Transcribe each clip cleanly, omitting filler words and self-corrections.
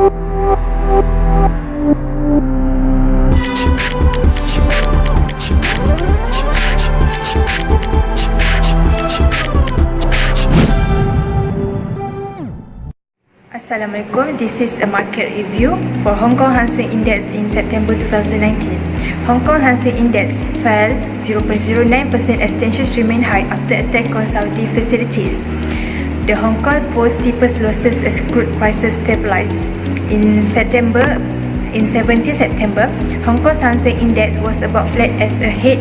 Assalamualaikum, this is a market review for Hong Kong Hang Seng Index in September 2019. Hong Kong Hang Seng Index fell 0.09% as tensions remain high after attack on Saudi facilities. The Hong Kong posted deepest losses as crude prices stabilized. In 17 September, Hong Kong Hang Seng Index was about flat as ahead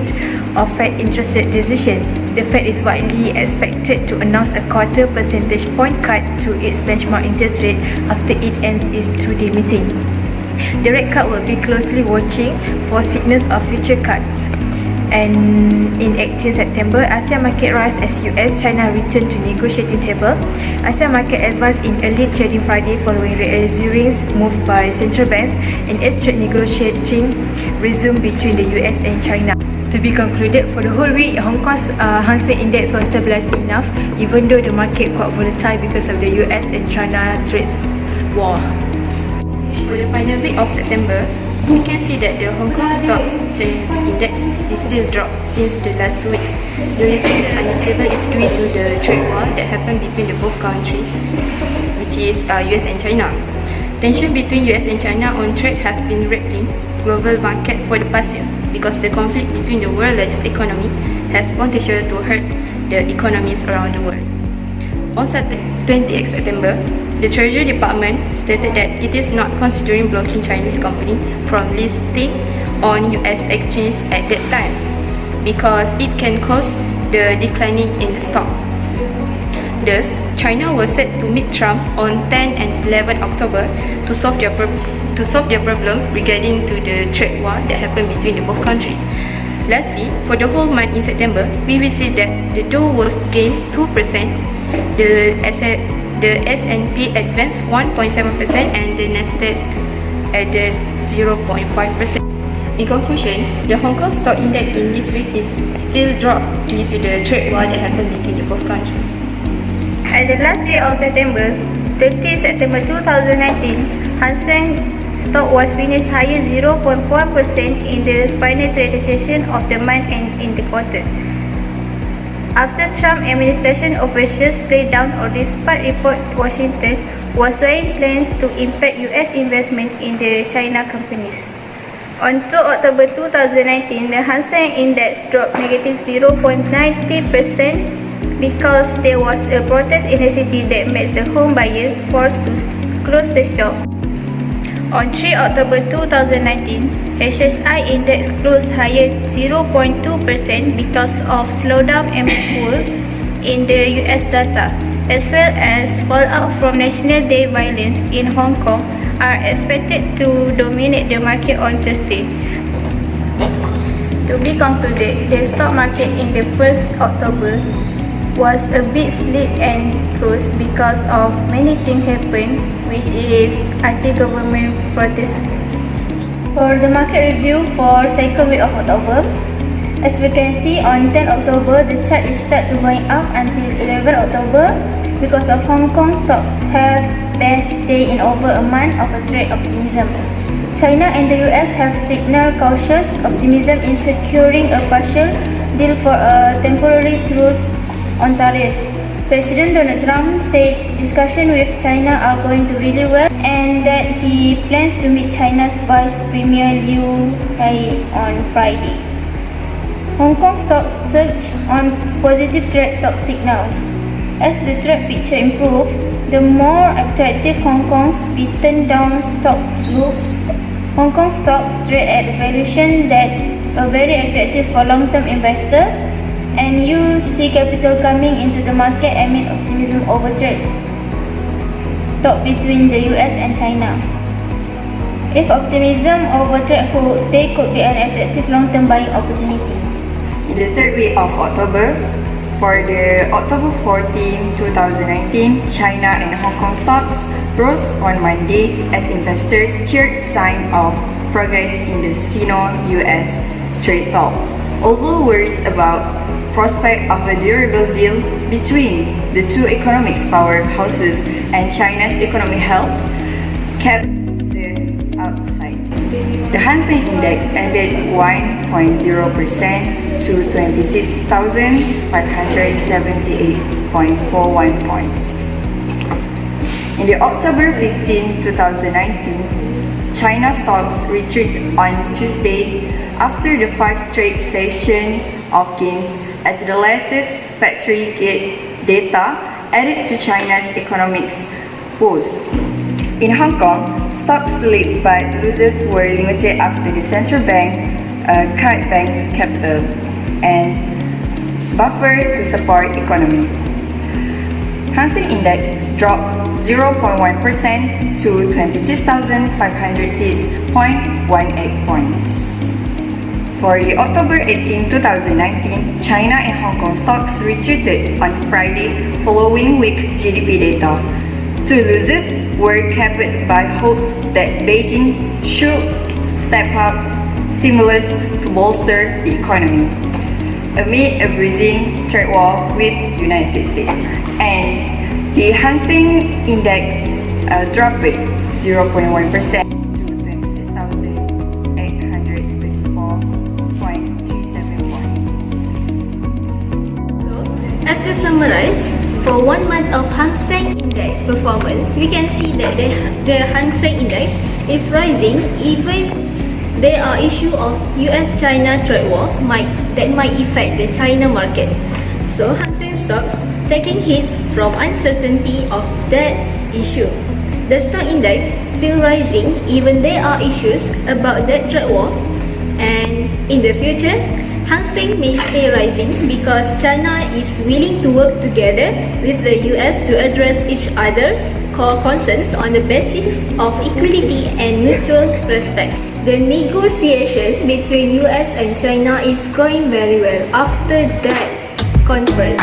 of Fed interest rate decision. The Fed is widely expected to announce a quarter percentage point cut to its benchmark interest rate after it ends its two-day meeting. The rate cut will be closely watching for signals of future cuts. And in 18 September, ASEAN market rise as US, China returned to negotiating table. ASEAN market advanced in early trading Friday following reassurings moved by central banks and as trade negotiating resumed between the US and China. To be concluded, for the whole week, Hong Kong's Hang Seng Index was stabilized enough, even though the market quite volatile because of the US and China trades war. For the final week of September, we can see that the Hong Kong Stock Exchange Index is still dropped since the last 2 weeks. The reason the unstable is due to the trade war that happened between the both countries, which is US and China. Tension between US and China on trade have been rattling global market for the past year because the conflict between the world's largest economy has potential to hurt the economies around the world. On Saturday, 28 September, the Treasury Department stated that it is not considering blocking Chinese company from listing on US exchange at that time because it can cause the declining in the stock. Thus, China was set to meet Trump on 10 and 11 October to solve their problem regarding to the trade war that happened between the both countries. Lastly, for the whole month in September, we will see that the Dow was gained 2%, the S&P advanced 1.7% and the Nasdaq added 0.5%. In conclusion, the Hong Kong Stock Index in this week is still dropped due to the trade war that happened between the both countries. At the last day of September, 30 September 2019, Hang Seng stock was finished higher 0.1% in the final trading session of the month and in the quarter. After Trump administration officials played down or despite report Washington was weighing plans to impact US investment in the China companies. On 2 October 2019, the Hang Seng Index dropped negative 0.90% because there was a protest in the city that makes the home buyer forced to close the shop. On 3 October 2019, HSI Index closed higher 0.2% because of slowdown and pull in the US data, as well as fallout from National Day violence in Hong Kong are expected to dominate the market on Thursday. To be concluded, the stock market in the 1st October was a bit slit and closed because of many things happened, which is anti-government protest. For the market review for 2nd week of October, as we can see on 10 October, the chart is start to going up until 11 October because of Hong Kong stocks have best day in over a month of a trade optimism. China and the US have signaled cautious optimism in securing a partial deal for a temporary truce on tariff. President Donald Trump said discussions with China are going to really well and that he plans to meet China's Vice Premier Liu Hai on Friday. Hong Kong stocks surged on positive trade talk signals. As the trade picture improved, the more attractive Hong Kong's beaten down stocks looks. Hong Kong stocks trade at a valuation that are very attractive for long-term investors, and you see capital coming into the market amid optimism over trade talk between the US and China. If optimism over trade holds, they could be an attractive long-term buying opportunity. In the 3rd week of October, for the October 14, 2019, China and Hong Kong stocks rose on Monday as investors cheered sign of progress in the Sino-US trade talks. Although worries about prospect of a durable deal between the two economic powerhouses and China's economic health, kept the upside. The Hang Seng Index ended 1.0% to 26,578.41 points. In the October 15, 2019, China stocks retreated on Tuesday after the 5 straight sessions of gains as the latest factory data added to China's economic woes. In Hong Kong, stocks slipped but losses were limited after the central bank cut banks' capital and buffer to support economy. Hang Seng Index dropped 0.1% to 26,506.18 points. For the October 18, 2019, China and Hong Kong stocks retreated on Friday following weak GDP data. Two losses were capped by hopes that Beijing should step up stimulus to bolster the economy amid a bruising trade war with the United States. And the Hang Seng Index dropped 0.1% to 26,824.37 points. So, as to summarize, for 1 month of Hang Seng Index performance, we can see that the Hang Seng Index is rising even there are issues of US-China trade war that might affect the China market. So Hang Seng stocks taking hits from uncertainty of that issue. The stock index still rising even there are issues about that trade war, and in the future Hang Seng may stay rising because China is willing to work together with the US to address each other's core concerns on the basis of equality and mutual respect. The negotiation between US and China is going very well after that conference.